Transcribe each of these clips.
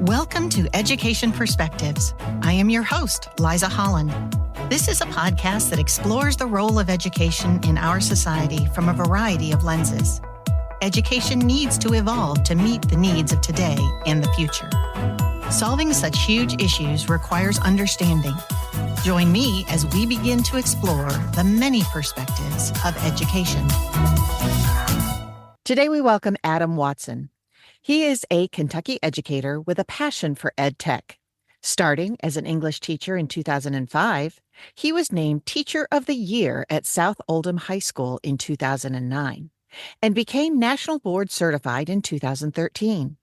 Welcome to Education Perspectives. I am your host, Liza Holland. This is a podcast that explores the role of education in our society from a variety of lenses. Education needs to evolve to meet the needs of today and the future. Solving such huge issues requires understanding. Join me as we begin to explore the many perspectives of education. Today we welcome Adam Watson. He is a Kentucky educator with a passion for edtech. Starting as an English teacher in 2005, he was named Teacher of the Year at South Oldham High School in 2009 and became National Board Certified in 2013.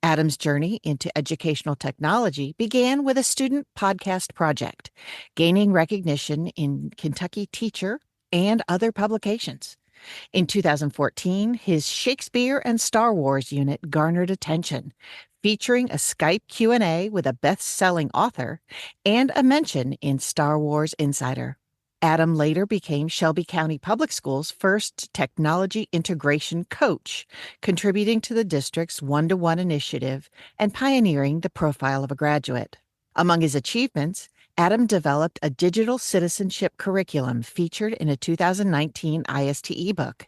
Adam's journey into educational technology began with a student podcast project, gaining recognition in Kentucky Teacher and other publications. In 2014, his Shakespeare and Star Wars unit garnered attention, featuring a Skype Q&A with a best-selling author and a mention in Star Wars Insider. Adam later became Shelby County Public School's first technology integration coach, contributing to the district's one-to-one initiative and pioneering the profile of a graduate. Among his achievements, Adam developed a digital citizenship curriculum featured in a 2019 ISTE book.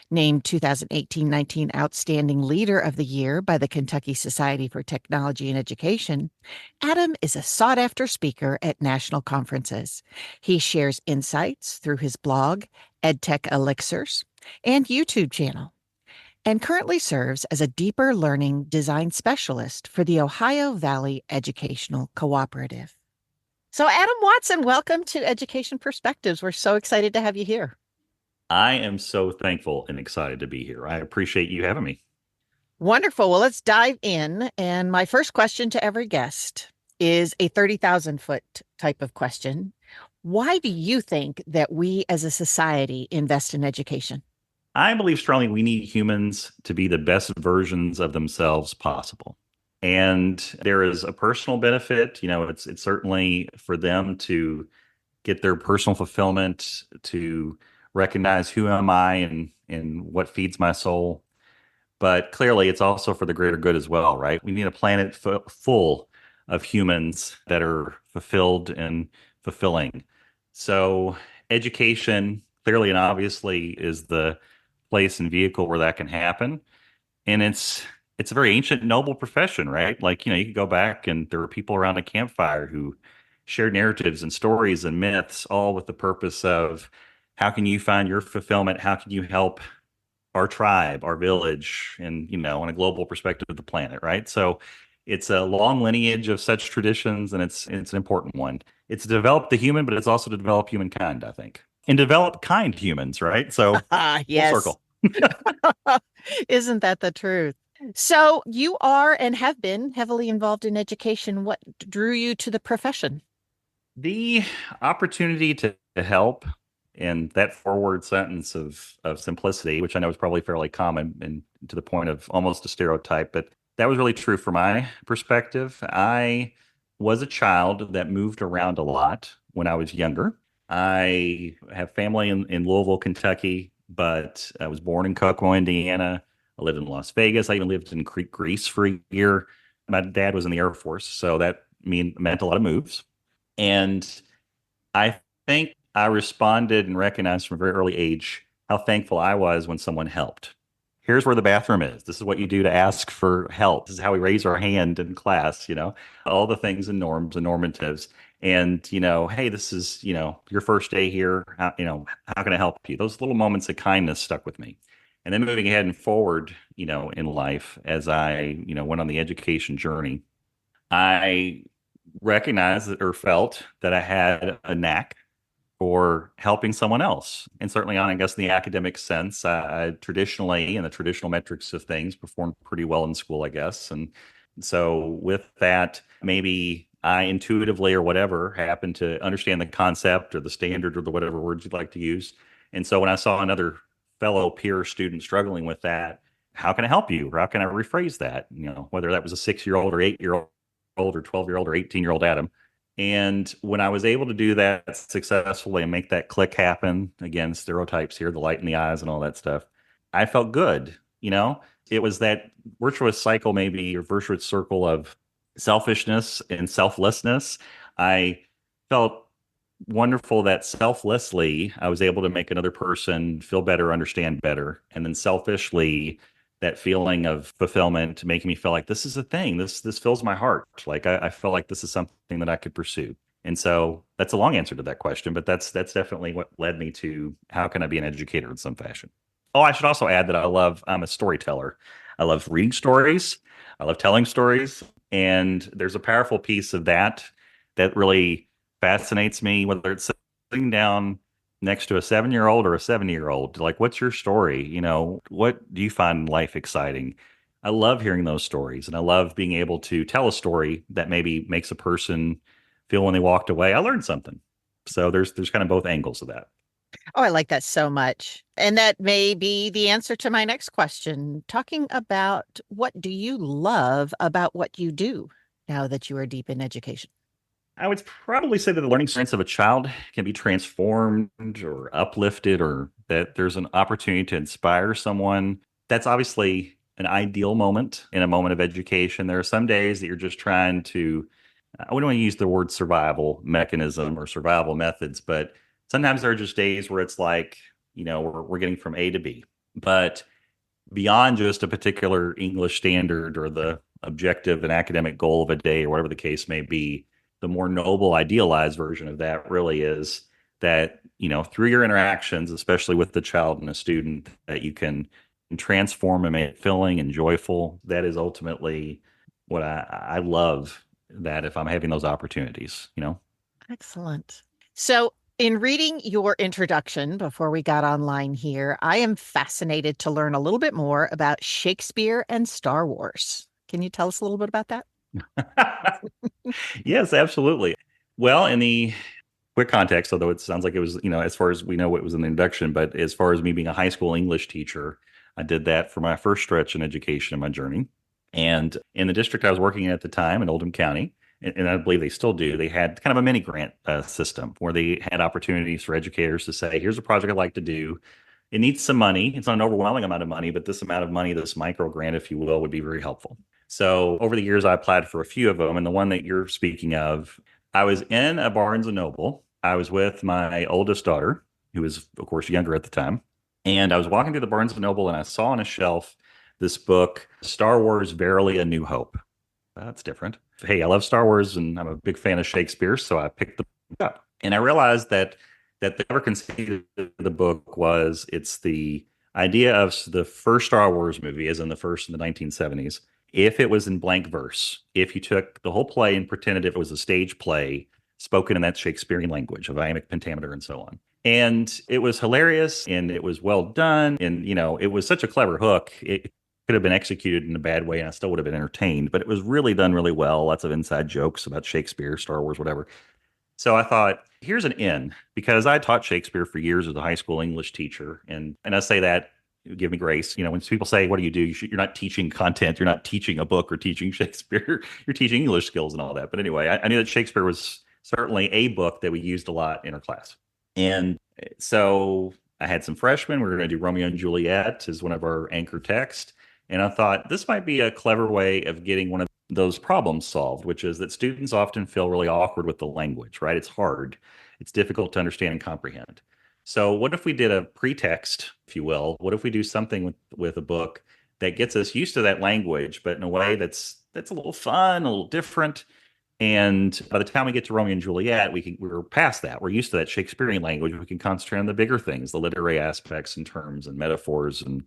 Named 2018-19 Outstanding Leader of the Year by the Kentucky Society for Technology and Education, Adam is a sought-after speaker at national conferences. He shares insights through his blog, EdTech Elixirs, and YouTube channel, and currently serves as a deeper learning design specialist for the Ohio Valley Educational Cooperative. So Adam Watson, welcome to Education Perspectives. We're so excited to have you here. I am so thankful and excited to be here. I appreciate you having me. Wonderful. Well, let's dive in. And my first question to every guest is a 30,000-foot type of question. Why do you think that we as a society invest in education? I believe strongly we need humans to be the best versions of themselves possible. And there is a personal benefit. It's certainly for them to get their personal fulfillment, to recognize who am I and what feeds my soul. But clearly, it's also for the greater good as well, right? We need a planet full of humans that are fulfilled and fulfilling. So education, clearly and obviously, is the place and vehicle where that can happen. And it's a very ancient, noble profession, right? You could go back and there were people around a campfire who shared narratives and stories and myths, all with the purpose of how can you find your fulfillment? How can you help our tribe, our village, and, on a global perspective of the planet, right? So it's a long lineage of such traditions, and it's an important one. It's to develop the human, but it's also to develop humankind, I think. And develop kind humans, right? So yes. Full circle. Isn't that the truth? So you are and have been heavily involved in education. What drew you to the profession? The opportunity to help, and that four-word sentence of simplicity, which I know is probably fairly common and to the point of almost a stereotype, but that was really true from my perspective. I was a child that moved around a lot when I was younger. I have family in Louisville, Kentucky, but I was born in Kokomo, Indiana. I lived in Las Vegas. I even lived in Crete, Greece for a year. My dad was in the Air Force, so that meant a lot of moves. And I think I responded and recognized from a very early age how thankful I was when someone helped. Here's where the bathroom is. This is what you do to ask for help. This is how we raise our hand in class, all the things and norms and normatives. And, hey, this is, your first day here. How can I help you? Those little moments of kindness stuck with me. And then moving ahead and forward, in life, as I, went on the education journey, I recognized or felt that I had a knack for helping someone else. And certainly on, I guess, the academic sense, I traditionally, in the traditional metrics of things, performed pretty well in school, I guess. And so with that, maybe I intuitively or whatever happened to understand the concept or the standard or the whatever words you'd like to use. And so when I saw another fellow peer student struggling with that, how can I help you? Or how can I rephrase that? Whether that was a 6-year-old or 8-year-old or 12-year-old or 18-year-old Adam. And when I was able to do that successfully and make that click happen, again, stereotypes here, the light in the eyes and all that stuff, I felt good. It was that virtuous cycle, maybe, or virtuous circle of selfishness and selflessness. I felt wonderful that selflessly I was able to make another person feel better, understand better. And then selfishly, that feeling of fulfillment making me feel like this is a thing. This fills my heart. Like I feel like this is something that I could pursue. And so that's a long answer to that question, but that's definitely what led me to how can I be an educator in some fashion. Oh, I should also add that I'm a storyteller. I love reading stories. I love telling stories. And there's a powerful piece of that really fascinates me, whether it's sitting down next to a 7-year-old or a 70-year-old. Like, what's your story? What do you find in life exciting? I love hearing those stories, and I love being able to tell a story that maybe makes a person feel when they walked away, I learned something. So there's kind of both angles of that. Oh, I like that so much. And that may be the answer to my next question, talking about what do you love about what you do now that you are deep in education? I would probably say that the learning experience of a child can be transformed or uplifted, or that there's an opportunity to inspire someone. That's obviously an ideal moment in a moment of education. There are some days that you're just trying to, I wouldn't want to use the word survival mechanism or survival methods, but sometimes there are just days where it's like, we're getting from A to B. But beyond just a particular English standard or the objective and academic goal of a day or whatever the case may be, the more noble, idealized version of that really is that, through your interactions, especially with the child and the student, that you can transform and make it filling and joyful. That is ultimately what I love, that if I'm having those opportunities. Excellent. So, in reading your introduction before we got online here, I am fascinated to learn a little bit more about Shakespeare and Star Wars. Can you tell us a little bit about that? Yes, absolutely. Well, in the quick context, although it sounds like it was, as far as we know, it was in the introduction, but as far as me being a high school English teacher, I did that for my first stretch in education in my journey. And in the district I was working in at the time in Oldham County, and I believe they still do, they had kind of a mini grant system where they had opportunities for educators to say, here's a project I'd like to do. It needs some money. It's not an overwhelming amount of money, but this amount of money, this micro grant, if you will, would be very helpful. So over the years, I applied for a few of them. And the one that you're speaking of, I was in a Barnes and Noble. I was with my oldest daughter, who was, of course, younger at the time. And I was walking through the Barnes and Noble, and I saw on a shelf this book, Star Wars, Verily a New Hope. That's different. Hey, I love Star Wars, and I'm a big fan of Shakespeare, so I picked the book up. And I realized that the cover conceit of the book was it's the idea of the first Star Wars movie, as in the first in the 1970s, if it was in blank verse, if you took the whole play and pretended it was a stage play spoken in that Shakespearean language of iambic pentameter and so on. And it was hilarious, and it was well done. And, it was such a clever hook. It could have been executed in a bad way and I still would have been entertained, but it was really done really well. Lots of inside jokes about Shakespeare, Star Wars, whatever. So I thought, here's an in, because I taught Shakespeare for years as a high school English teacher. And I say that, give me grace. When people say, what do? You're not teaching content. You're not teaching a book or teaching Shakespeare. You're teaching English skills and all that. But anyway, I knew that Shakespeare was certainly a book that we used a lot in our class. And so I had some freshmen. We were going to do Romeo and Juliet as one of our anchor texts. And I thought this might be a clever way of getting one of those problems solved, which is that students often feel really awkward with the language, right? It's hard. It's difficult to understand and comprehend. So what if we did a pretext, if you will? What if we do something with a book that gets us used to that language, but in a way that's a little fun, a little different? And by the time we get to Romeo and Juliet, we're past that. We're used to that Shakespearean language. We can concentrate on the bigger things, the literary aspects and terms and metaphors and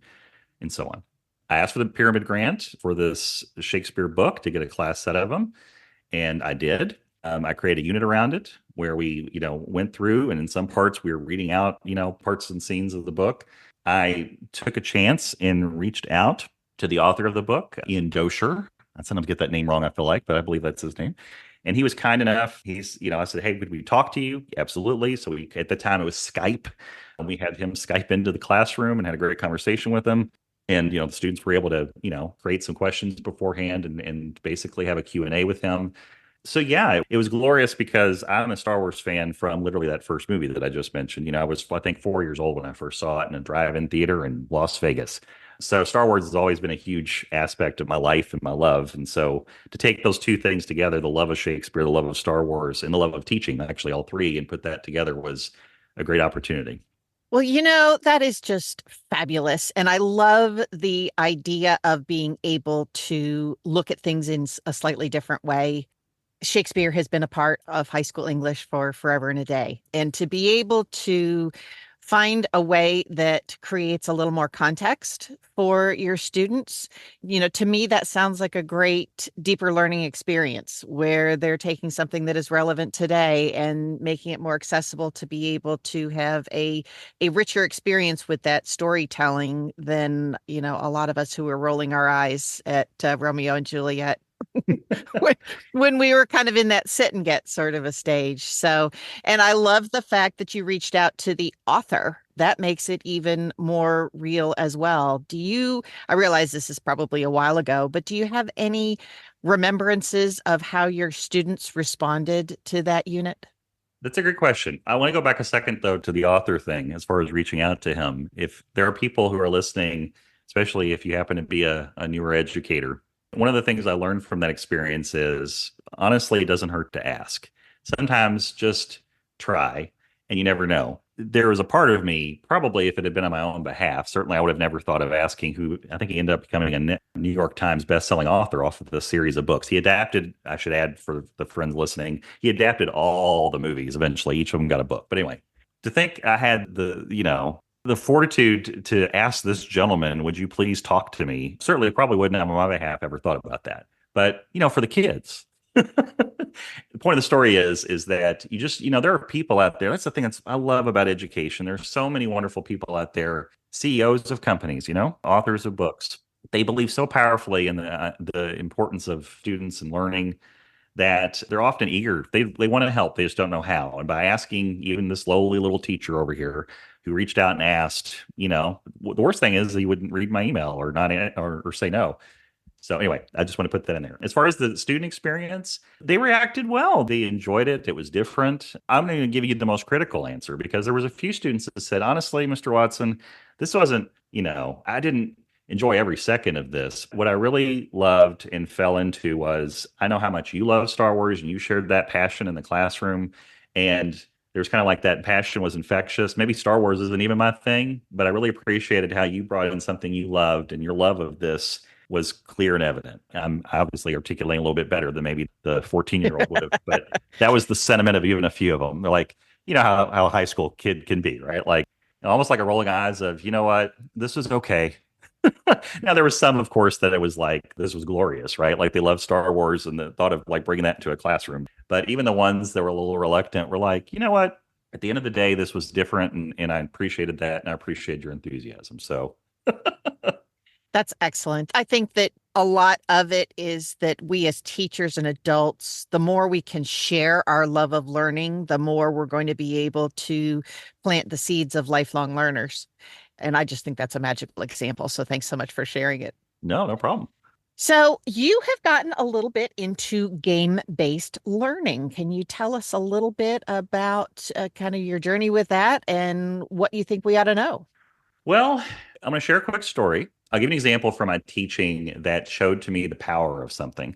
so on. I asked for the pyramid grant for this Shakespeare book to get a class set of them, and I did. I created a unit around it where we, went through, and in some parts we were reading out, parts and scenes of the book. I took a chance and reached out to the author of the book, Ian Dosher. I sometimes get that name wrong, I feel like, but I believe that's his name. And he was kind enough. I said, hey, could we talk to you? Absolutely. So at the time it was Skype, and we had him Skype into the classroom and had a great conversation with him. And, the students were able to, create some questions beforehand and basically have a Q&A with him. So, yeah, it was glorious because I'm a Star Wars fan from literally that first movie that I just mentioned. I was, I think, 4 years old when I first saw it in a drive-in theater in Las Vegas. So Star Wars has always been a huge aspect of my life and my love. And so to take those two things together, the love of Shakespeare, the love of Star Wars, and the love of teaching, actually all three, and put that together was a great opportunity. Well, that is just fabulous. And I love the idea of being able to look at things in a slightly different way. Shakespeare has been a part of high school English for forever and a day. And to be able to find a way that creates a little more context for your students, to me, that sounds like a great deeper learning experience where they're taking something that is relevant today and making it more accessible to be able to have a richer experience with that storytelling than, a lot of us who are rolling our eyes at Romeo and Juliet when we were kind of in that sit and get sort of a stage. So, and I love the fact that you reached out to the author. That makes it even more real as well. I realize this is probably a while ago, but do you have any remembrances of how your students responded to that unit? That's a good question. I want to go back a second, though, to the author thing as far as reaching out to him. If there are people who are listening, especially if you happen to be a newer educator, one of the things I learned from that experience is honestly, it doesn't hurt to ask. Sometimes just try and you never know. There was a part of me, probably if it had been on my own behalf, certainly I would have never thought of asking who. I think he ended up becoming a New York Times bestselling author off of the series of books. He adapted, I should add for the friends listening, he adapted all the movies eventually. Each of them got a book. But anyway, to think I had the fortitude to ask this gentleman, would you please talk to me? Certainly, probably wouldn't have on my behalf ever thought about that. But, for the kids, the point of the story is that you just, there are people out there. That's the thing I love about education. There's so many wonderful people out there, CEOs of companies, authors of books. They believe so powerfully in the importance of students and learning that they're often eager. They want to help. They just don't know how. And by asking even this lowly little teacher over here who reached out and asked, the worst thing is he wouldn't read my email or not or say no. So anyway, I just want to put that in there. As far as the student experience, they reacted well. They enjoyed it. It was different. I'm going to give you the most critical answer because there was a few students that said, honestly, Mr. Watson, this wasn't, I didn't enjoy every second of this. What I really loved and fell into was I know how much you love Star Wars and you shared that passion in the classroom. And there's kind of like that passion was infectious. Maybe Star Wars isn't even my thing, but I really appreciated how you brought in something you loved and your love of this was clear and evident. I'm obviously articulating a little bit better than maybe the 14-year-old would have, but that was the sentiment of even a few of them. They're like, how a high school kid can be, right? Like almost like a rolling eyes of, what, this was okay. Now there was some, of course, that it was like, this was glorious, right? Like they love Star Wars and the thought of like bringing that into a classroom. But even the ones that were a little reluctant were like, you know what? At the end of the day, this was different. And I appreciated that. And I appreciate your enthusiasm. So that's excellent. I think that a lot of it is that we as teachers and adults, the more we can share our love of learning, the more we're going to be able to plant the seeds of lifelong learners. And I just think that's a magical example. So thanks so much for sharing it. No problem. So you have gotten a little bit into game-based learning. Can you tell us a little bit about kind of your journey with that and what you think we ought to know? Well, I'm going to share a quick story. I'll give you an example from my teaching that showed to me the power of something.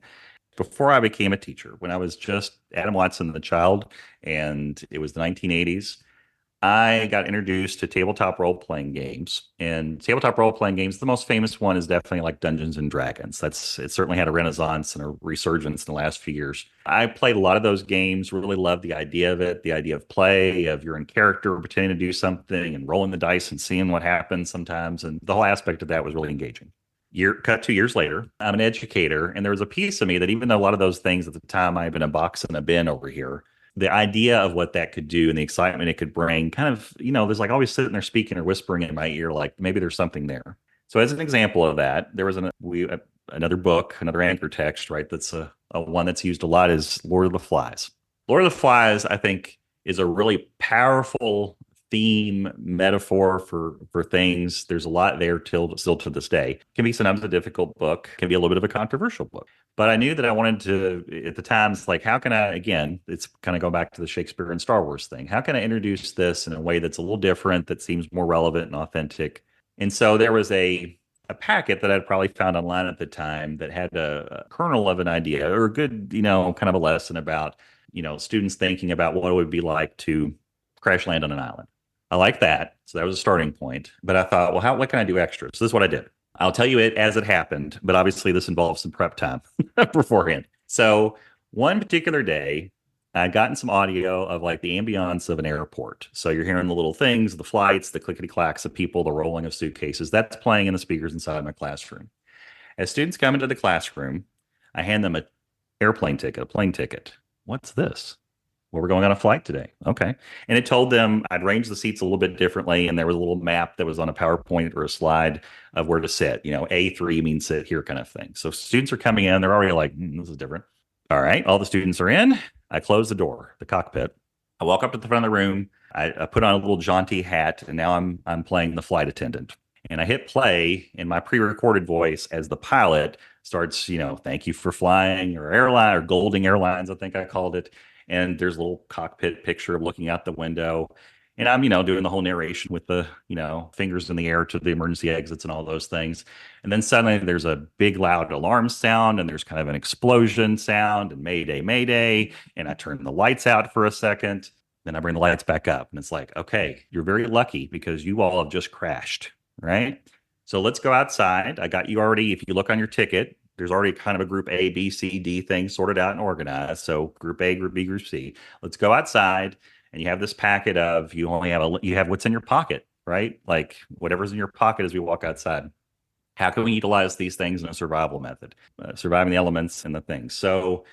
Before I became a teacher, when I was just Adam Watson, the child, and it was the 1980s, I got introduced to tabletop role-playing games. And tabletop role-playing games, the most famous one is definitely like Dungeons and Dragons. It certainly had a renaissance and a resurgence in the last few years. I played a lot of those games, really loved the idea of it, the idea of play, of you're in character, pretending to do something and rolling the dice and seeing what happens sometimes. And the whole aspect of that was really engaging. Cut 2 years later, I'm an educator, and there was a piece of me that even though a lot of those things at the time I've been a box and a bin over here, the idea of what that could do and the excitement it could bring kind of, there's like always sitting there speaking or whispering in my ear, like maybe there's something there. So as an example of that, there was another book, another anchor text, right? That's a one that's used a lot is Lord of the Flies. Lord of the Flies, I think, is a really powerful theme metaphor for things. There's a lot there still to this day. Can be sometimes a difficult book, can be a little bit of a controversial book. But I knew that I wanted to, at the time, it's like, how can I, again, it's kind of go back to the Shakespeare and Star Wars thing. How can I introduce this in a way that's a little different, that seems more relevant and authentic? And so there was a a packet that I'd probably found online at the time that had a kernel of an idea or a good, kind of a lesson about, students thinking about what it would be like to crash land on an island. I like that. So that was a starting point. But I thought, well, what can I do extra? So this is what I did. I'll tell you it as it happened, but obviously this involves some prep time beforehand. So one particular day, I'd gotten some audio of like the ambiance of an airport. So you're hearing the little things, the flights, the clickety clacks of people, the rolling of suitcases. That's playing in the speakers inside my classroom. As students come into the classroom, I hand them an airplane ticket, a plane ticket. What's this? Well, we're going on a flight today. Okay. And it told them I'd arranged the seats a little bit differently. And there was a little map that was on a PowerPoint or a slide of where to sit. A3 means sit here kind of thing. So students are coming in. They're already like, this is different. All right. All the students are in. I close the door, the cockpit. I walk up to the front of the room. I put on a little jaunty hat. And now I'm playing the flight attendant. And I hit play in my pre-recorded voice as the pilot starts, thank you for flying or airline or Golding Airlines, I think I called it. And there's a little cockpit picture of looking out the window. And I'm, doing the whole narration with the, fingers in the air to the emergency exits and all those things. And then suddenly there's a big loud alarm sound and there's kind of an explosion sound and Mayday, Mayday. And I turn the lights out for a second. Then I bring the lights back up. And it's like, okay, you're very lucky because you all have just crashed, right? So let's go outside. I got you already, if you look on your ticket, there's already kind of a group A, B, C, D thing sorted out and organized. So group A, group B, group C. Let's go outside, and you have this packet of you have what's in your pocket, right? Like whatever's in your pocket as we walk outside. How can we utilize these things in a survival method, surviving the elements and the things? So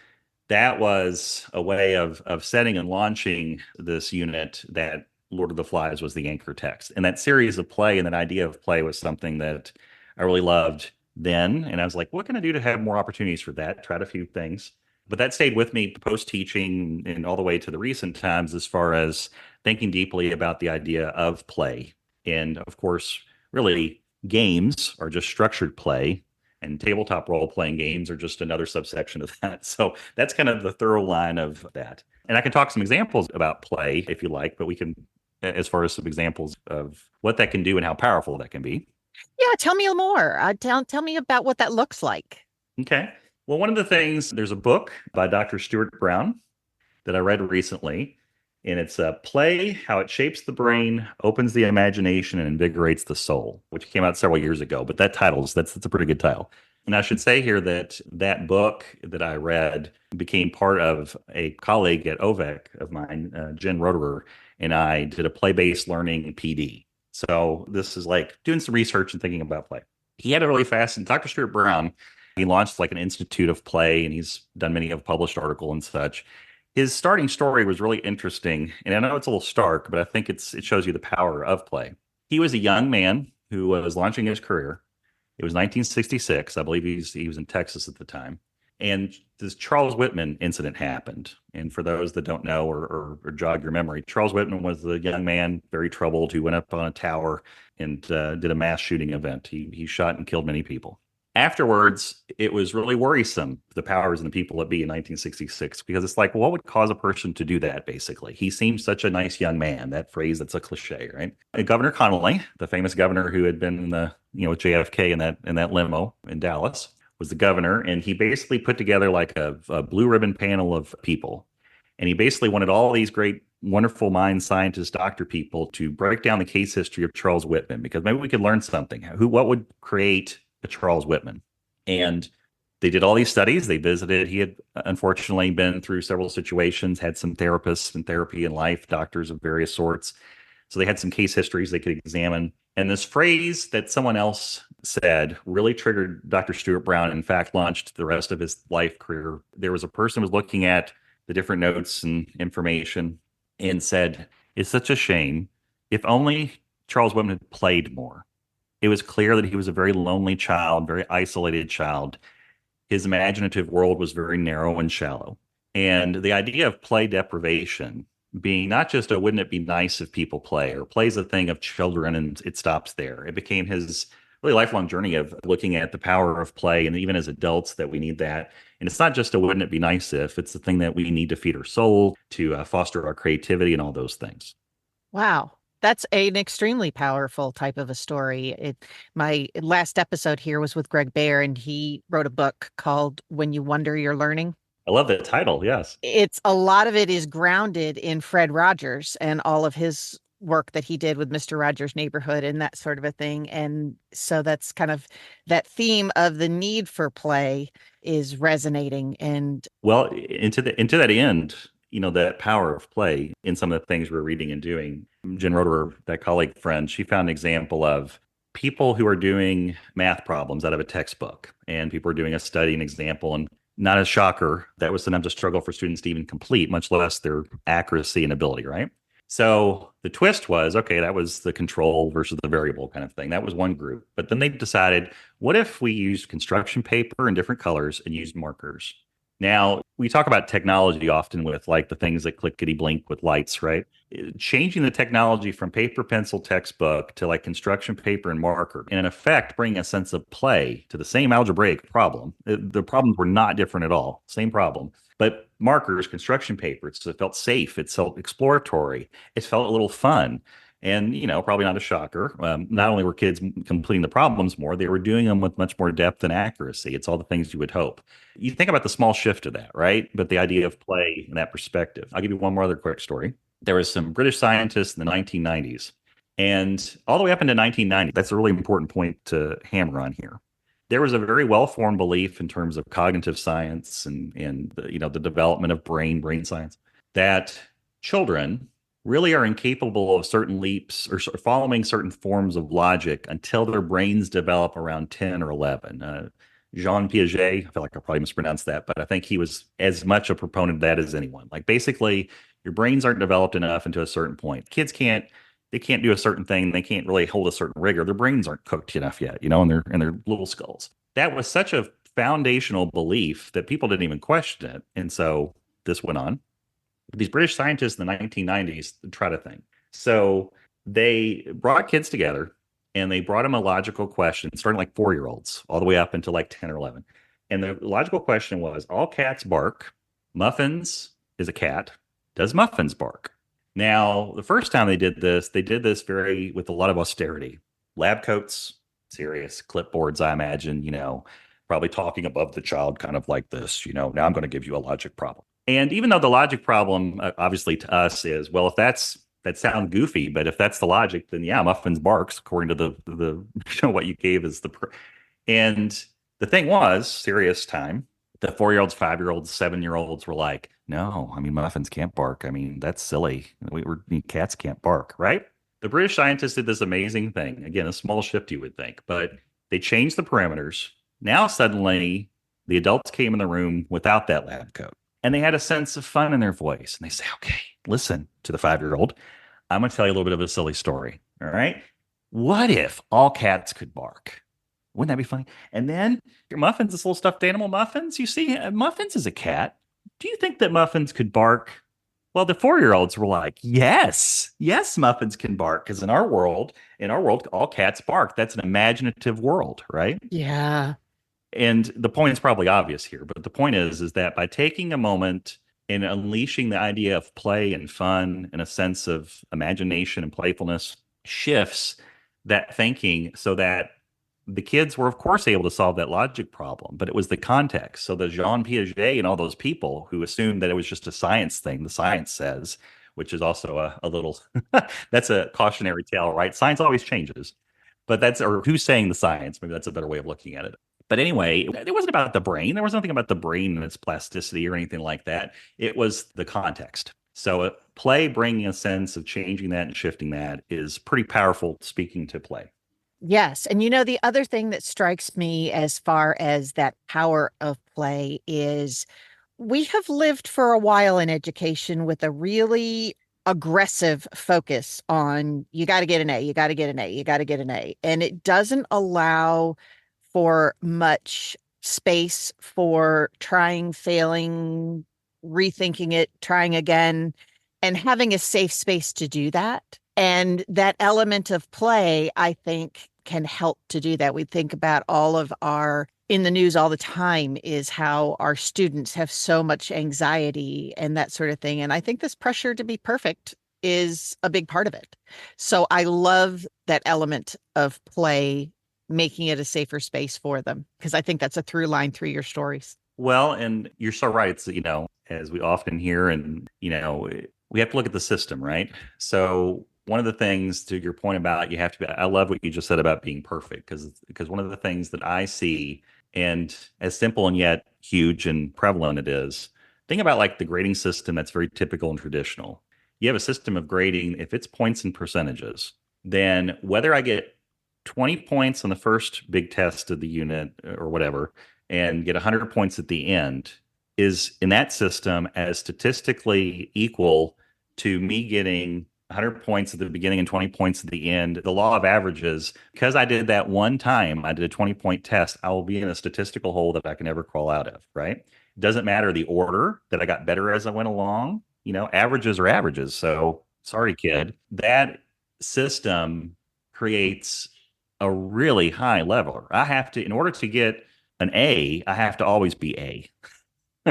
that was a way of setting and launching this unit that Lord of the Flies was the anchor text. And that series of play and that idea of play was something that I really loved then. And I was like, what can I do to have more opportunities for that? Tried a few things. But that stayed with me post-teaching and all the way to the recent times as far as thinking deeply about the idea of play. And of course, really, games are just structured play, and tabletop role-playing games are just another subsection of that. So that's kind of the thorough line of that. And I can talk some examples about play if you like, but we can, as far as some examples of what that can do and how powerful that can be. Yeah, tell me more. Tell me about what that looks like. Okay. Well, one of the things, there's a book by Dr. Stuart Brown that I read recently, and it's Play, How It Shapes the Brain, Opens the Imagination, and Invigorates the Soul, which came out several years ago. But that's a pretty good title. And I should say here that that book that I read became part of a colleague at OVEC of mine, Jen Roderer, and I did a play-based learning PD. So this is like doing some research and thinking about play. He had a really fascinating, Dr. Stuart Brown, he launched like an institute of play, and he's done many of published articles and such. His starting story was really interesting. And I know it's a little stark, but I think it shows you the power of play. He was a young man who was launching his career. It was 1966. I believe he was in Texas at the time. And this Charles Whitman incident happened. And for those that don't know or jog your memory, Charles Whitman was a young man, very troubled, who went up on a tower and did a mass shooting event. He shot and killed many people. Afterwards, it was really worrisome, the powers and the people that be in 1966, because it's like, well, what would cause a person to do that, basically? He seemed such a nice young man, that phrase, that's a cliche, right? And Governor Connolly, the famous governor who had been in the, with JFK in that limo in Dallas, was the governor. And he basically put together like a blue ribbon panel of people. And he basically wanted all these great, wonderful mind scientists, doctor people to break down the case history of Charles Whitman, because maybe we could learn something. What would create a Charles Whitman? And they did all these studies. They visited. He had unfortunately been through several situations, had some therapists and therapy in life, doctors of various sorts. So they had some case histories they could examine. And this phrase that someone else said really triggered Dr. Stuart Brown, in fact, launched the rest of his life career. There was a person who was looking at the different notes and information and said, it's such a shame. If only Charles Whitman had played more. It was clear that he was a very lonely child, very isolated child. His imaginative world was very narrow and shallow. And the idea of play deprivation being not just a wouldn't it be nice if people play, or plays a thing of children and it stops there. It became his really lifelong journey of looking at the power of play, and even as adults that we need that. And it's not just a wouldn't it be nice if, it's the thing that we need to feed our soul, to foster our creativity and all those things. Wow. That's an extremely powerful type of a story. My last episode here was with Greg Bear, and he wrote a book called When You Wonder You're Learning. I love the title. Yes. It's a lot of it is grounded in Fred Rogers and all of his work that he did with Mr. Rogers' Neighborhood and that sort of a thing. And so that's kind of that theme of the need for play is resonating. And Well, into that end, that power of play in some of the things we're reading and doing. Jen Roeder, that colleague friend, she found an example of people who are doing math problems out of a textbook, and people are doing a study, an example, and not a shocker, that was sometimes a struggle for students to even complete, much less their accuracy and ability, right? So the twist was, okay, that was the control versus the variable kind of thing. That was one group. But then they decided, what if we used construction paper in different colors and used markers? Now, we talk about technology often with like the things that clickety blink with lights, right? Changing the technology from paper, pencil, textbook to like construction paper and marker, and in effect, bringing a sense of play to the same algebraic problem. The problems were not different at all, same problem. But markers, construction paper, it felt safe, it felt exploratory, it felt a little fun. And, probably not a shocker. Not only were kids completing the problems more, they were doing them with much more depth and accuracy. It's all the things you would hope. You think about the small shift of that, right? But the idea of play in that perspective. I'll give you one more other quick story. There was some British scientists in the 1990s, and all the way up into 1990, that's a really important point to hammer on here. There was a very well-formed belief in terms of cognitive science and the development of brain science, that children really are incapable of certain leaps or following certain forms of logic until their brains develop around 10 or 11. Jean Piaget, I feel like I probably mispronounced that, but I think he was as much a proponent of that as anyone. Like basically, your brains aren't developed enough until a certain point. Kids can't do a certain thing. They can't really hold a certain rigor. Their brains aren't cooked enough yet, in their little skulls. That was such a foundational belief that people didn't even question it. And so this went on. These British scientists in the 1990s tried a thing. So they brought kids together and they brought them a logical question, starting like 4-year-olds all the way up until like 10 or 11. And the logical question was, all cats bark. Muffins is a cat. Does Muffins bark? Now, the first time they did this with a lot of austerity. Lab coats, serious clipboards, I imagine, probably talking above the child kind of like this, now I'm going to give you a logic problem. And even though the logic problem, obviously to us is, well, if that sounds goofy, but if that's the logic, then yeah, Muffins barks according to the what you gave as and the thing was, serious time. The 4-year-olds, 5-year-olds, 7-year-olds were like, no, Muffins can't bark. That's silly. Cats can't bark, right? The British scientists did this amazing thing. Again, a small shift you would think, but they changed the parameters. Now suddenly the adults came in the room without that lab coat. And they had a sense of fun in their voice. And they say, okay, listen to the 5-year-old. I'm going to tell you a little bit of a silly story. All right. What if all cats could bark? Wouldn't that be funny? And then your Muffins, this little stuffed animal Muffins, you see, Muffins is a cat. Do you think that Muffins could bark? Well, the 4-year-olds were like, yes, Muffins can bark. Because in our world, all cats bark. That's an imaginative world, right? yeah. And the point is probably obvious here, but the point is that by taking a moment and unleashing the idea of play and fun and a sense of imagination and playfulness shifts that thinking so that the kids were, of course, able to solve that logic problem, but it was the context. So the Jean Piaget and all those people who assumed that it was just a science thing, the science says, which is also a little, that's a cautionary tale, right? Science always changes, but or who's saying the science? Maybe that's a better way of looking at it. But anyway, it wasn't about the brain. There was nothing about the brain and its plasticity or anything like that. It was the context. So play bringing a sense of changing that and shifting that is pretty powerful, speaking to play. Yes. And the other thing that strikes me as far as that power of play is we have lived for a while in education with a really aggressive focus on you got to get an A, you got to get an A, you got to get an A. And it doesn't allow for much space for trying, failing, rethinking it, trying again, and having a safe space to do that. And that element of play, I think, can help to do that. We think about in the news all the time is how our students have so much anxiety and that sort of thing. And I think this pressure to be perfect is a big part of it. So I love that element of play, making it a safer space for them, because I think that's a through line through your stories. Well, and you're so right. It's, as we often hear, and, we have to look at the system, right? So one of the things, to your point about, you have to be, I love what you just said about being perfect, because one of the things that I see, and as simple and yet huge and prevalent it is, think about like the grading system that's very typical and traditional. You have a system of grading, if it's points and percentages, then whether I get 20 points on the first big test of the unit or whatever, and get 100 points at the end, is in that system as statistically equal to me getting 100 points at the beginning and 20 points at the end. The law of averages, because I did that one time, I did a 20-point test, I will be in a statistical hole that I can never crawl out of, right? It doesn't matter the order that I got better as I went along. Averages are averages. So sorry, kid. That system creates a really high level. I have to, in order to get an A, I have to always be A,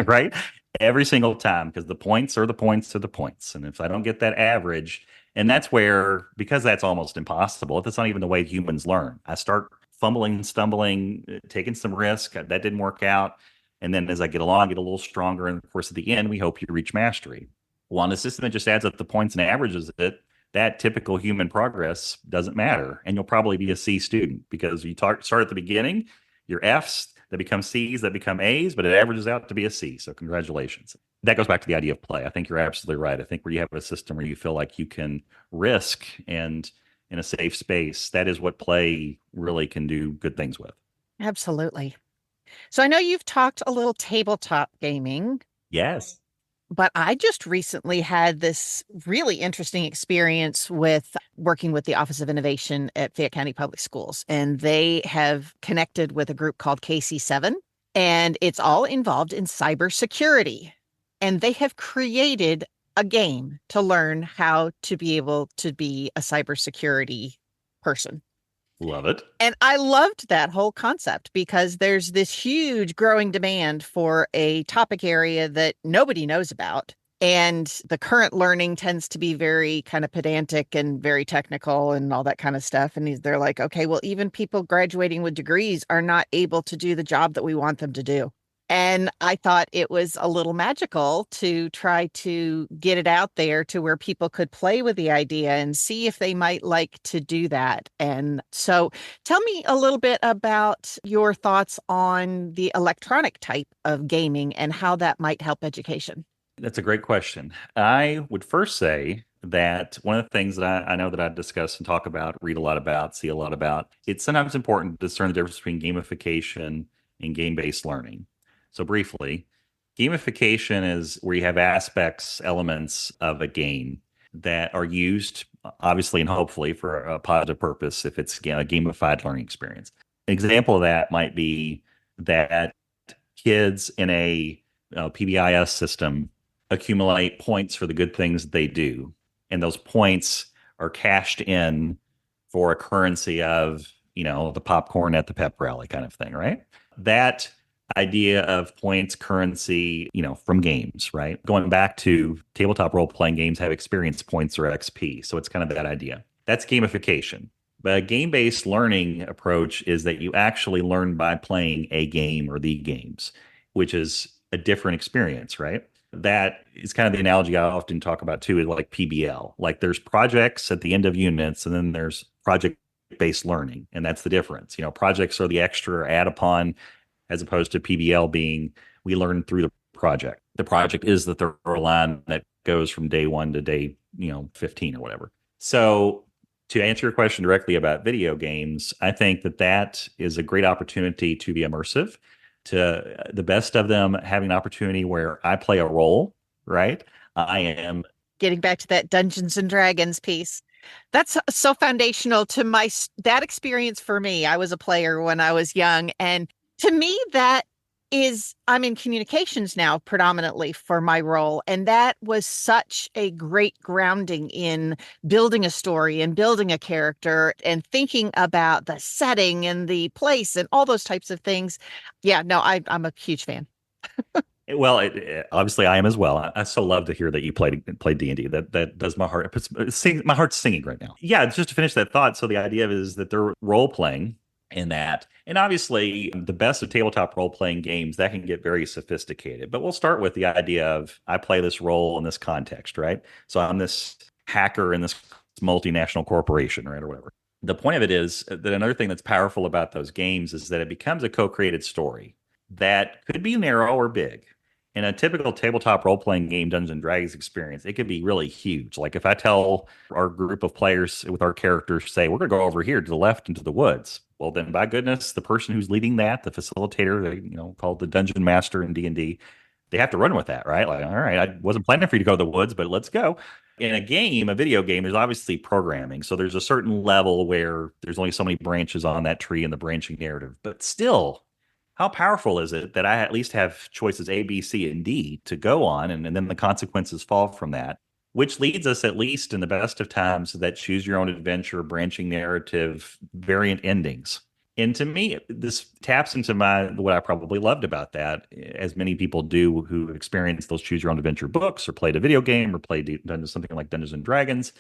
right? Every single time, because the points are the points are the points. And if I don't get that average, and that's where, because that's almost impossible, that's not even the way humans learn. I start fumbling, stumbling, taking some risk. That didn't work out. And then as I get along, I get a little stronger. And of course, at the end, we hope you reach mastery. Well, on a system that just adds up the points and averages it, that typical human progress doesn't matter. And you'll probably be a C student, because you start at the beginning, your F's, that become C's, that become A's, but it averages out to be a C. So congratulations. That goes back to the idea of play. I think you're absolutely right. I think where you have a system where you feel like you can risk and in a safe space, that is what play really can do good things with. Absolutely. So I know you've talked a little tabletop gaming. Yes. But I just recently had this really interesting experience with working with the Office of Innovation at Fayette County Public Schools. And they have connected with a group called KC7, and it's all involved in cybersecurity. And they have created a game to learn how to be able to be a cybersecurity person. Love it. And I loved that whole concept, because there's this huge growing demand for a topic area that nobody knows about. And the current learning tends to be very kind of pedantic and very technical and all that kind of stuff. And they're like, okay, well, even people graduating with degrees are not able to do the job that we want them to do. And I thought it was a little magical to try to get it out there to where people could play with the idea and see if they might like to do that. And so tell me a little bit about your thoughts on the electronic type of gaming and how that might help education. That's a great question. I would first say that one of the things that I know that I discuss and talk about, read a lot about, see a lot about, it's sometimes important to discern the difference between gamification and game-based learning. So briefly, gamification is where you have aspects, elements of a game that are used, obviously and hopefully, for a positive purpose if it's a gamified learning experience. An example of that might be that kids in a PBIS system accumulate points for the good things that they do. And those points are cashed in for a currency of, the popcorn at the pep rally kind of thing, right? That idea of points, currency, from games, right? Going back to tabletop role-playing games have experience points or XP. So it's kind of that idea. That's gamification. But a game-based learning approach is that you actually learn by playing a game or the games, which is a different experience, right? That is kind of the analogy I often talk about too, is like PBL. Like there's projects at the end of units, and then there's project-based learning. And that's the difference. Projects are the extra add upon, as opposed to PBL being, we learn through the project. The project is the thorough line that goes from day 1 to day, 15 or whatever. So to answer your question directly about video games, I think that is a great opportunity to be immersive, to the best of them having an opportunity where I play a role, right? I am getting back to that Dungeons and Dragons piece. That's so foundational to that experience for me. I was a player when I was young, and to me, I'm in communications now predominantly for my role. And that was such a great grounding in building a story and building a character and thinking about the setting and the place and all those types of things. Yeah, no, I'm a huge fan. Well, obviously I am as well. I so love to hear that you played D&D. That does my heart. My heart's singing right now. Yeah, just to finish that thought. So the idea is that they're role playing in that, and obviously the best of tabletop role playing games that can get very sophisticated. But we'll start with the idea of I play this role in this context, right? So I'm this hacker in this multinational corporation, right, or whatever. The point of it is that another thing that's powerful about those games is that it becomes a co-created story that could be narrow or big. In a typical tabletop role-playing game, Dungeons and Dragons experience, it could be really huge. Like if I tell our group of players with our characters, say, we're going to go over here to the left into the woods. Well, then by goodness, the person who's leading that, the facilitator, called the dungeon master in D&D, they have to run with that, right? Like, all right, I wasn't planning for you to go to the woods, but let's go. In a game, a video game, there's obviously programming. So there's a certain level where there's only so many branches on that tree in the branching narrative. But still, how powerful is it that I at least have choices A, B, C, and D to go on, and then the consequences fall from that, which leads us, at least in the best of times, to that choose your own adventure, branching narrative, variant endings. And to me, this taps into what I probably loved about that, as many people do who experience those choose your own adventure books or played a video game or played something like Dungeons and Dragons,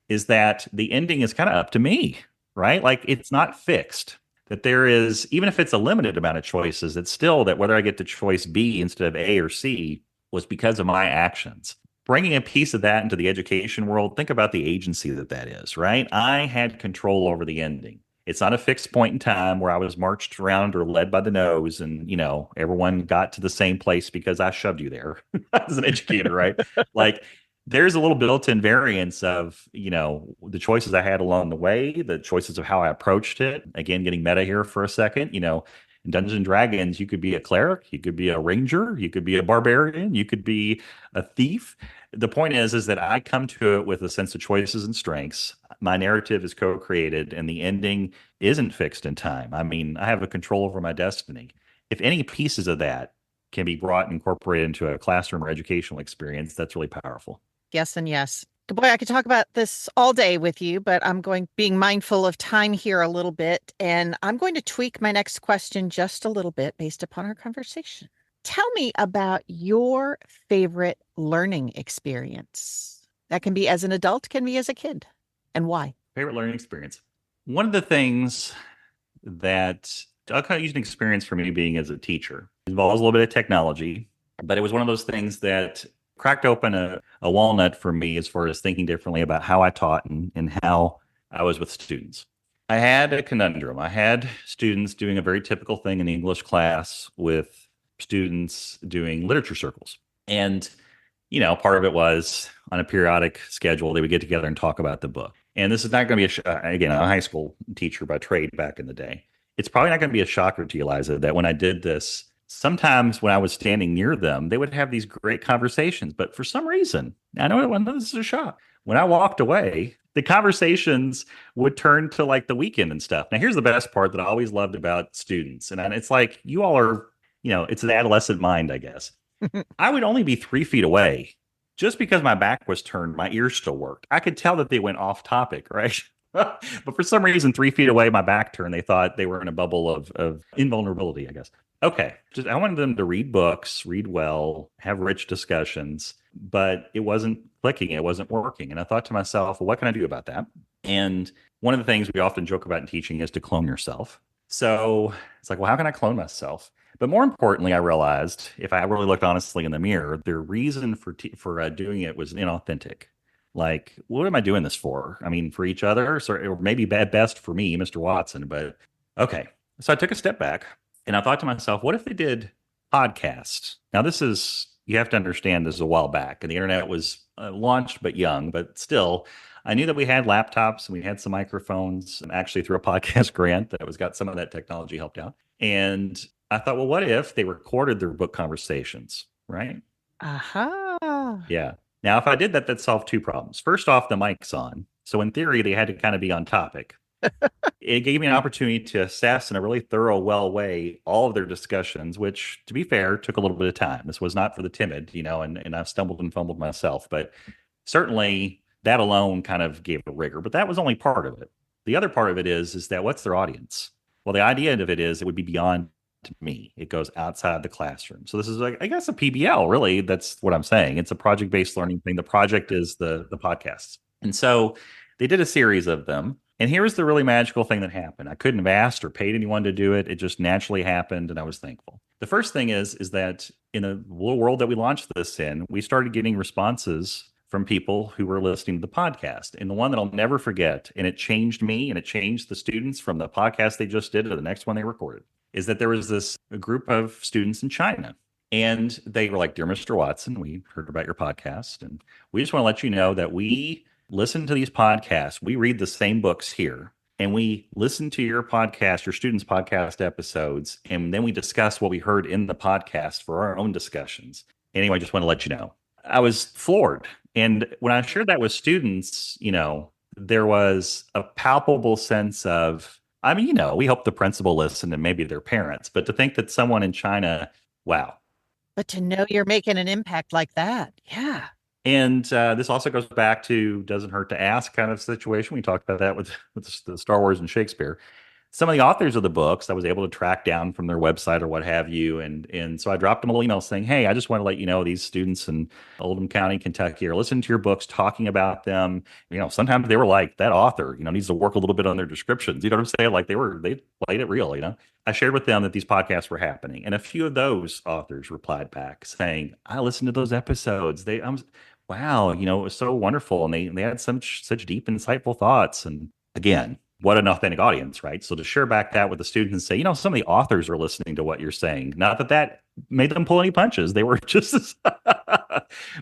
is that the ending is kind of up to me, right? Like it's not fixed. That there is, even if it's a limited amount of choices, it's still that whether I get to choice B instead of A or C was because of my actions. Bringing a piece of that into the education world, think about the agency that is, right? I had control over the ending. It's not a fixed point in time where I was marched around or led by the nose and, everyone got to the same place because I shoved you there as an educator, right? Like, there's a little built-in variance of, the choices I had along the way, the choices of how I approached it. Again, getting meta here for a second, in Dungeons and Dragons, you could be a cleric, you could be a ranger, you could be a barbarian, you could be a thief. The point is that I come to it with a sense of choices and strengths. My narrative is co-created and the ending isn't fixed in time. I mean, I have a control over my destiny. If any pieces of that can be brought and incorporated into a classroom or educational experience, that's really powerful. Yes and yes. Boy, I could talk about this all day with you, but I'm being mindful of time here a little bit, and I'm going to tweak my next question just a little bit based upon our conversation. Tell me about your favorite learning experience. That can be as an adult, can be as a kid, and why? Favorite learning experience. One of the things that I'll kind of use an experience for me being as a teacher. It involves a little bit of technology, but it was one of those things that cracked open a walnut for me as far as thinking differently about how I taught and how I was with students. I had a conundrum. I had students doing a very typical thing in English class with students doing literature circles. And, part of it was on a periodic schedule, they would get together and talk about the book. And this is not going to be, again, a high school teacher by trade back in the day. It's probably not going to be a shocker to you, Liza, that when I did this, sometimes when I was standing near them, they would have these great conversations. But for some reason, I know this is a shock. When I walked away, the conversations would turn to like the weekend and stuff. Now, here's the best part that I always loved about students. And it's like, you all are, it's an adolescent mind, I guess. I would only be 3 feet away. Just because my back was turned, my ears still worked. I could tell that they went off topic, right? But for some reason, 3 feet away, my back turned. They thought they were in a bubble of invulnerability, I guess. Okay. I wanted them to read books, read well, have rich discussions, but it wasn't clicking. It wasn't working. And I thought to myself, well, what can I do about that? And one of the things we often joke about in teaching is to clone yourself. So it's like, well, how can I clone myself? But more importantly, I realized if I really looked honestly in the mirror, the reason for doing it was inauthentic. Like, what am I doing this for? I mean, for each other, or maybe at best for me, Mr. Watson. But okay. So I took a step back and I thought to myself, what if they did podcasts? Now, you have to understand, this is a while back and the internet was launched, but young, but still, I knew that we had laptops and we had some microphones, and actually through a podcast grant that was got some of that technology helped out. And I thought, well, what if they recorded their book conversations, right? Aha. Yeah. Now, if I did that, that solved 2 problems. First off, the mic's on. So in theory, they had to kind of be on topic. It gave me an opportunity to assess in a really thorough, way all of their discussions, which, to be fair, took a little bit of time. This was not for the timid, and I've stumbled and fumbled myself. But certainly that alone kind of gave a rigor. But that was only part of it. The other part of it is that what's their audience? Well, the idea of it is it would be beyond to me. It goes outside the classroom. So this is like, I guess, a PBL, really. That's what I'm saying. It's a project-based learning thing. The project is the podcasts. And so they did a series of them. And here's the really magical thing that happened. I couldn't have asked or paid anyone to do it. It just naturally happened, and I was thankful. The first thing is that in a little world that we launched this in, we started getting responses from people who were listening to the podcast. And the one that I'll never forget, and it changed me and it changed the students from the podcast they just did to the next one they recorded, is that there was a group of students in China. And they were like, "Dear Mr. Watson, we heard about your podcast. And we just want to let you know that we listen to these podcasts. We read the same books here. And we listen to your podcast, your students' podcast episodes. And then we discuss what we heard in the podcast for our own discussions. Anyway, I just want to let you know." I was floored. And when I shared that with students, there was a palpable sense of, we hope the principal listened and maybe their parents, but to think that someone in China, wow. But to know you're making an impact like that. Yeah. And this also goes back to doesn't hurt to ask kind of situation. We talked about that with the Star Wars and Shakespeare. Some of the authors of the books I was able to track down from their website or what have you. And so I dropped them a little email saying, "Hey, I just want to let you know these students in Oldham County, Kentucky are listening to your books, talking about them. Sometimes they were like, that author, needs to work a little bit on their descriptions." You know what I'm saying? Like they played it real, I shared with them that these podcasts were happening. And a few of those authors replied back saying, "I listened to those episodes. Wow, it was so wonderful. And they had such deep, insightful thoughts." And again, what an authentic audience, right? So to share back that with the students and say, some of the authors are listening to what you're saying. Not that made them pull any punches. They were just,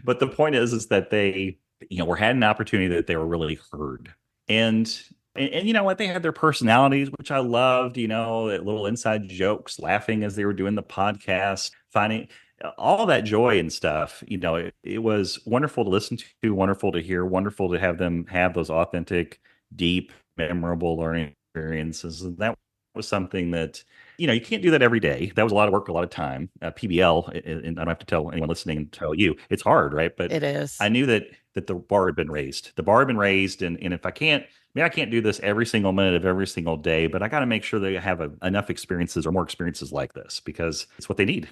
but the point is that they, had an opportunity that they were really heard. And you know what? They had their personalities, which I loved, little inside jokes, laughing as they were doing the podcast, finding all that joy and stuff. It was wonderful to listen to, wonderful to hear, wonderful to have them have those authentic, deep, memorable learning experiences. And that was something that, you can't do that every day. That was a lot of work, a lot of time. PBL, and I don't have to tell anyone listening and tell you, it's hard, right? But it is. I knew that the bar had been raised. The bar had been raised. And if I can't do this every single minute of every single day, but I got to make sure they have enough experiences or more experiences like this because it's what they need.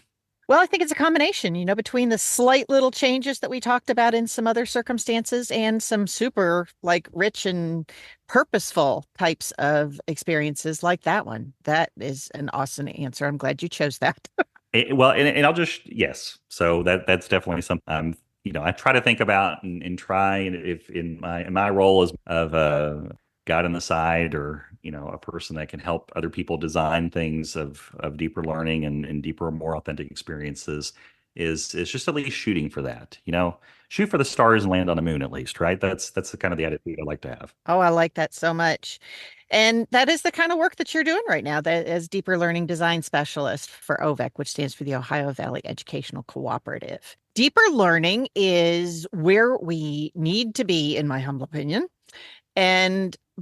Well, I think it's a combination, between the slight little changes that we talked about in some other circumstances and some super rich and purposeful types of experiences like that one. That is an awesome answer. I'm glad you chose that. And I'll just, yes. So that's definitely something I try to think about and try, and if in my role as of a guide on the side or a person that can help other people design things of deeper learning and deeper, more authentic experiences is just at least shooting for that. Shoot for the stars and land on the moon at least, right? That's the kind of the attitude I like to have. Oh, I like that so much. And that is the kind of work that you're doing right now as deeper learning design specialist for OVEC, which stands for the Ohio Valley Educational Cooperative. Deeper learning is where we need to be, in my humble opinion.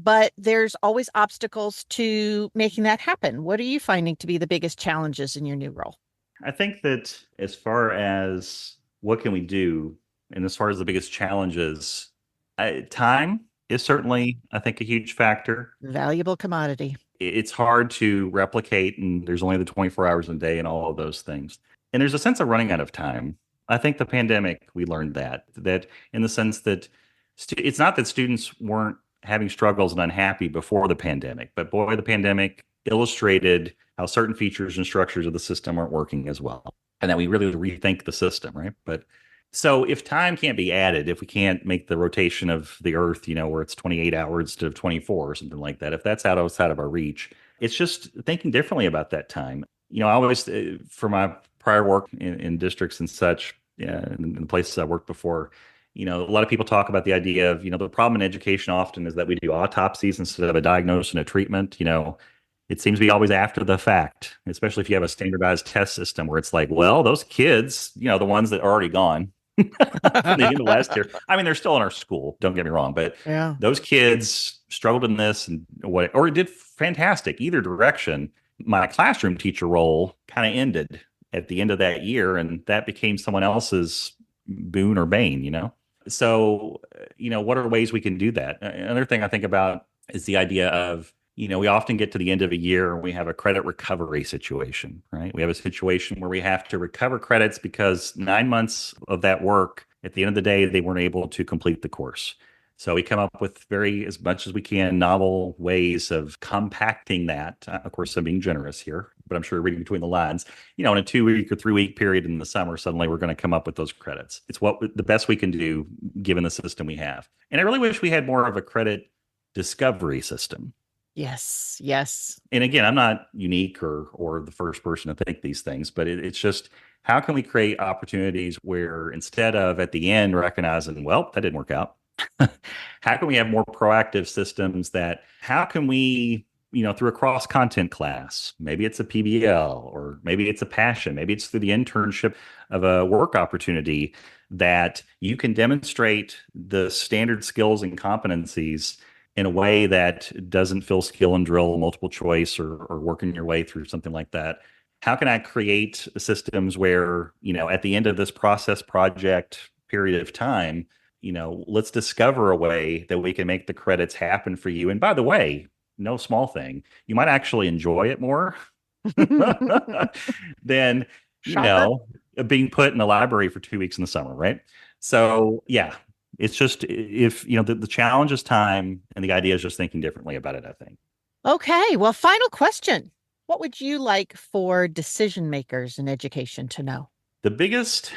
But there's always obstacles to making that happen. What are you finding to be the biggest challenges in your new role? I think that as far as what can we do, and as far as the biggest challenges, time is certainly, I think, a huge factor. Valuable commodity. It's hard to replicate, and there's only the 24 hours in a day and all of those things. And there's a sense of running out of time. I think the pandemic, we learned that in the sense that it's not that students weren't having struggles and unhappy before the pandemic, but boy, the pandemic illustrated how certain features and structures of the system aren't working as well, and that we really rethink the system, right? But so if time can't be added, if we can't make the rotation of the Earth, where it's 28 hours instead of 24 or something like that, if that's outside of our reach, it's just thinking differently about that time. I always, for my prior work in districts and such, in the places I worked before, a lot of people talk about the idea of, the problem in education often is that we do autopsies instead of a diagnosis and a treatment. It seems to be always after the fact, especially if you have a standardized test system where it's like, well, those kids, the ones that are already gone from the end of last year. I mean, they're still in our school. Don't get me wrong, but yeah, those kids struggled in this and or did fantastic either direction. My classroom teacher role kind of ended at the end of that year, and that became someone else's boon or bane. So, what are ways we can do that? Another thing I think about is the idea of, we often get to the end of a year and we have a credit recovery situation, right? We have a situation where we have to recover credits because 9 months of that work, at the end of the day, they weren't able to complete the course. So we come up with as much as we can, novel ways of compacting that. Of course, I'm being generous here, but I'm sure you're reading between the lines. In a 2-week or 3-week period in the summer, suddenly we're going to come up with those credits. It's the best we can do given the system we have. And I really wish we had more of a credit discovery system. Yes, yes. And again, I'm not unique or the first person to think these things, but it's just, how can we create opportunities where instead of at the end recognizing, well, that didn't work out, how can we have more proactive systems how can we, through a cross-content class, maybe it's a PBL, or maybe it's a passion, maybe it's through the internship of a work opportunity, that you can demonstrate the standard skills and competencies in a way that doesn't feel skill and drill, multiple choice, or working your way through something like that. How can I create systems where, at the end of this project period of time, let's discover a way that we can make the credits happen for you. And by the way, no small thing, you might actually enjoy it more than, being put in the library for 2 weeks in the summer, right? So, yeah, it's just, if, the challenge is time, and the idea is just thinking differently about it, I think. Okay, well, final question. What would you like for decision makers in education to know? The biggest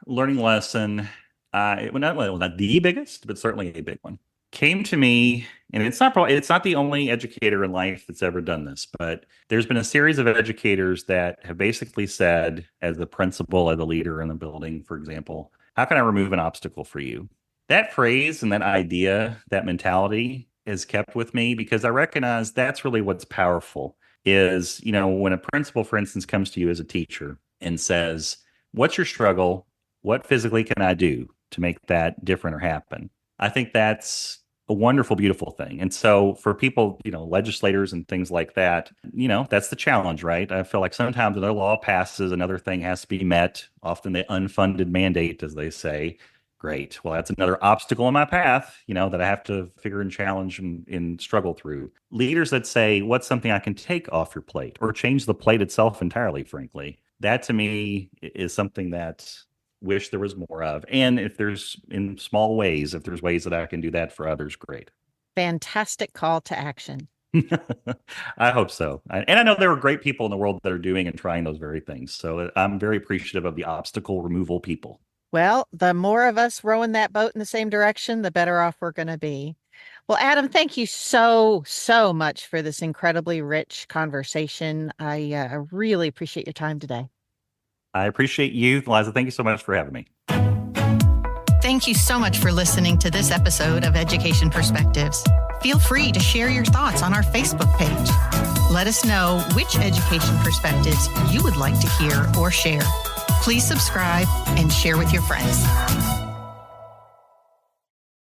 learning lesson, not the biggest, but certainly a big one, came to me, and it's not the only educator in life that's ever done this, but there's been a series of educators that have basically said, as the principal or the leader in the building, for example, how can I remove an obstacle for you? That phrase and that idea, that mentality is kept with me, because I recognize that's really what's powerful is, when a principal, for instance, comes to you as a teacher and says, what's your struggle? What physically can I do to make that different or happen? I think that's a wonderful, beautiful thing. And so for people, legislators and things like that, that's the challenge, right? I feel like sometimes when a law passes, another thing has to be met, often the unfunded mandate, as they say. Great. Well, that's another obstacle in my path, that I have to figure and challenge and struggle through. Leaders that say, what's something I can take off your plate, or change the plate itself entirely, frankly. That to me is something that wish there was more of. And if there's, in small ways, if there's ways that I can do that for others, great. Fantastic call to action. I hope so. And I know there are great people in the world that are doing and trying those very things. So I'm very appreciative of the obstacle removal people. Well, the more of us rowing that boat in the same direction, the better off we're going to be. Well, Adam, thank you so much for this incredibly rich conversation. I really appreciate your time today. I appreciate you, Liza. Thank you so much for having me. Thank you so much for listening to this episode of Education Perspectives. Feel free to share your thoughts on our Facebook page. Let us know which education perspectives you would like to hear or share. Please subscribe and share with your friends.